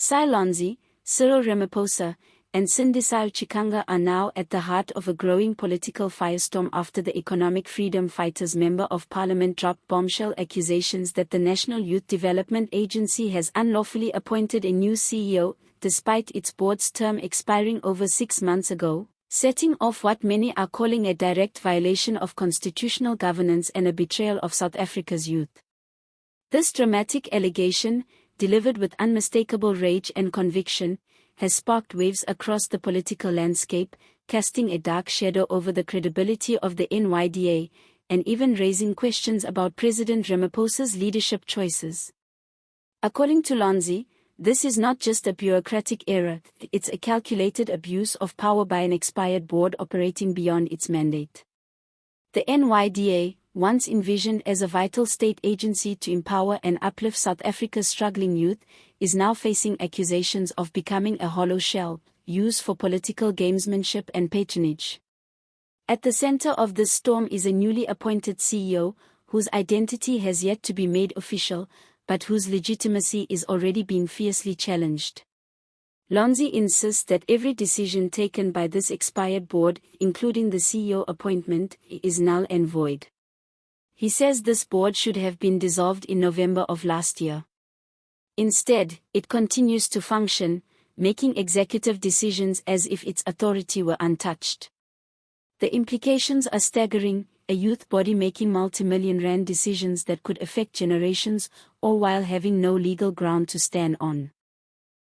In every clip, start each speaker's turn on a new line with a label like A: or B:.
A: Sihle Lonzi, Cyril Ramaphosa, and Sindisiwe Chikunga are now at the heart of a growing political firestorm after the Economic Freedom Fighters Member of Parliament dropped bombshell accusations that the National Youth Development Agency has unlawfully appointed a new CEO, despite its board's term expiring over 6 months ago, setting off what many are calling a direct violation of constitutional governance and a betrayal of South Africa's youth. This dramatic allegation, delivered with unmistakable rage and conviction, has sparked waves across the political landscape, casting a dark shadow over the credibility of the NYDA, and even raising questions about President Ramaphosa's leadership choices. According to Lonzi, this is not just a bureaucratic error, it's a calculated abuse of power by an expired board operating beyond its mandate. The NYDA, once envisioned as a vital state agency to empower and uplift South Africa's struggling youth, is now facing accusations of becoming a hollow shell, used for political gamesmanship and patronage. At the center of this storm is a newly appointed CEO, whose identity has yet to be made official, but whose legitimacy is already being fiercely challenged. Lonzi insists that every decision taken by this expired board, including the CEO appointment, is null and void. He says this board should have been dissolved in November of last year. Instead, it continues to function, making executive decisions as if its authority were untouched. The implications are staggering, a youth body making multi-million rand decisions that could affect generations, all while having no legal ground to stand on.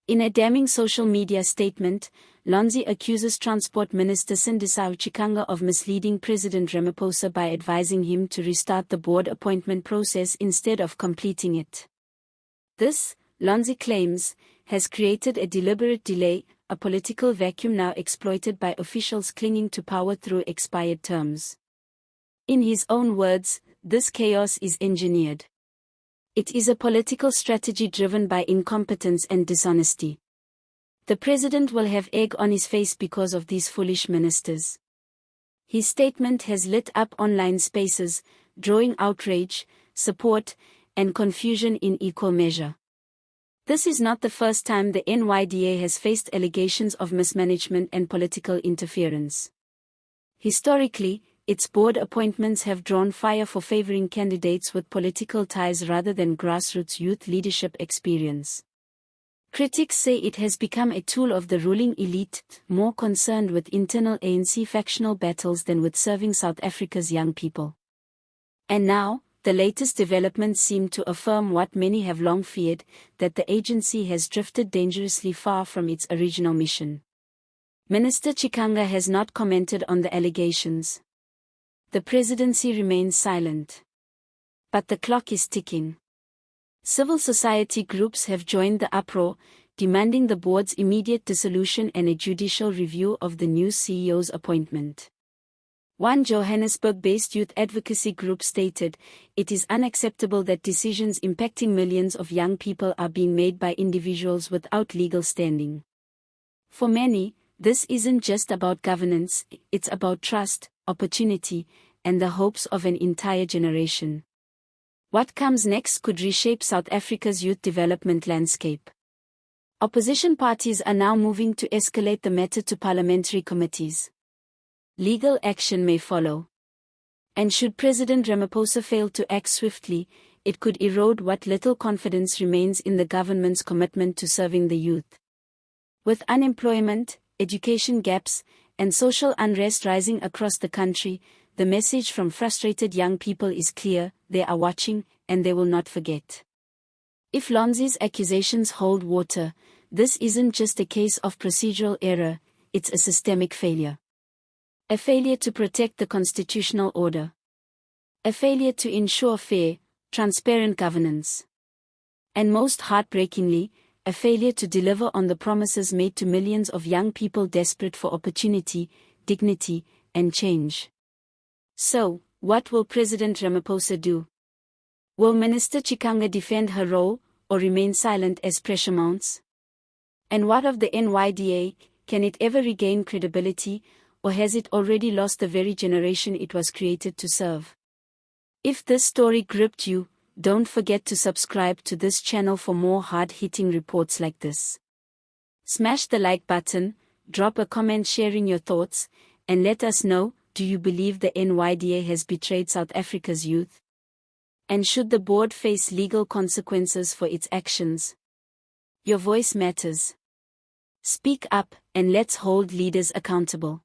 A: In a damning social media statement, Lonzi accuses Transport Minister Sindisiwe Chikunga of misleading President Ramaphosa by advising him to restart the board appointment process instead of completing it. This, Lonzi claims, has created a deliberate delay, a political vacuum now exploited by officials clinging to power through expired terms. In his own words, this chaos is engineered. It is a political strategy driven by incompetence and dishonesty. The president will have egg on his face because of these foolish ministers. His statement has lit up online spaces, drawing outrage, support, and confusion in equal measure. This is not the first time the NYDA has faced allegations of mismanagement and political interference. Historically, its board appointments have drawn fire for favoring candidates with political ties rather than grassroots youth leadership experience. Critics say it has become a tool of the ruling elite, more concerned with internal ANC factional battles than with serving South Africa's young people. And now, the latest developments seem to affirm what many have long feared, that the agency has drifted dangerously far from its original mission. Minister Chikunga has not commented on the allegations. The presidency remains silent. But the clock is ticking. Civil society groups have joined the uproar, demanding the board's immediate dissolution and a judicial review of the new CEO's appointment. One Johannesburg-based youth advocacy group stated, "It is unacceptable that decisions impacting millions of young people are being made by individuals without legal standing." For many, this isn't just about governance, it's about trust, opportunity, and the hopes of an entire generation. What comes next could reshape South Africa's youth development landscape. Opposition parties are now moving to escalate the matter to parliamentary committees. Legal action may follow. And should President Ramaphosa fail to act swiftly, it could erode what little confidence remains in the government's commitment to serving the youth. With unemployment, education gaps, and social unrest rising across the country, the message from frustrated young people is clear: they are watching, and they will not forget. If Lonzi's accusations hold water, this isn't just a case of procedural error, it's a systemic failure. A failure to protect the constitutional order. A failure to ensure fair, transparent governance. And most heartbreakingly, a failure to deliver on the promises made to millions of young people desperate for opportunity, dignity, and change. So, what will President Ramaphosa do? Will Minister Chikunga defend her role, or remain silent as pressure mounts? And what of the NYDA? Can it ever regain credibility, or has it already lost the very generation it was created to serve? If this story gripped you, Don't forget to subscribe to this channel for more hard-hitting reports like this. Smash the like button, drop a comment sharing your thoughts, and let us know, do you believe the NYDA has betrayed South Africa's youth? And should the board face legal consequences for its actions? Your voice matters. Speak up, and let's hold leaders accountable.